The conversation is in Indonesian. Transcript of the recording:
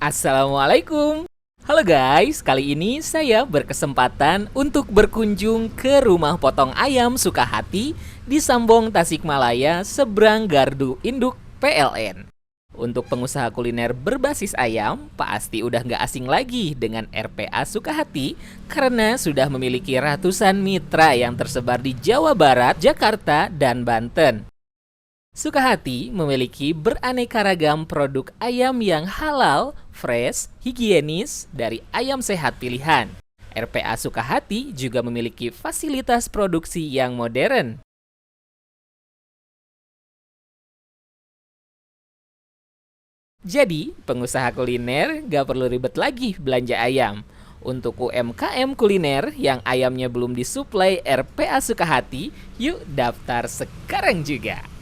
Assalamualaikum. Halo guys, kali ini saya berkesempatan untuk berkunjung ke rumah potong ayam Sukahati di Sambong, Tasikmalaya, seberang Gardu Induk PLN. Untuk pengusaha kuliner berbasis ayam, pasti udah nggak asing lagi dengan RPA Sukahati karena sudah memiliki ratusan mitra yang tersebar di Jawa Barat, Jakarta, dan Banten. Sukahati memiliki beraneka ragam produk ayam yang halal, fresh, higienis dari ayam sehat pilihan. RPA Sukahati juga memiliki fasilitas produksi yang modern. Jadi, pengusaha kuliner gak perlu ribet lagi belanja ayam. Untuk UMKM kuliner yang ayamnya belum disuplai RPA Sukahati, yuk daftar sekarang juga.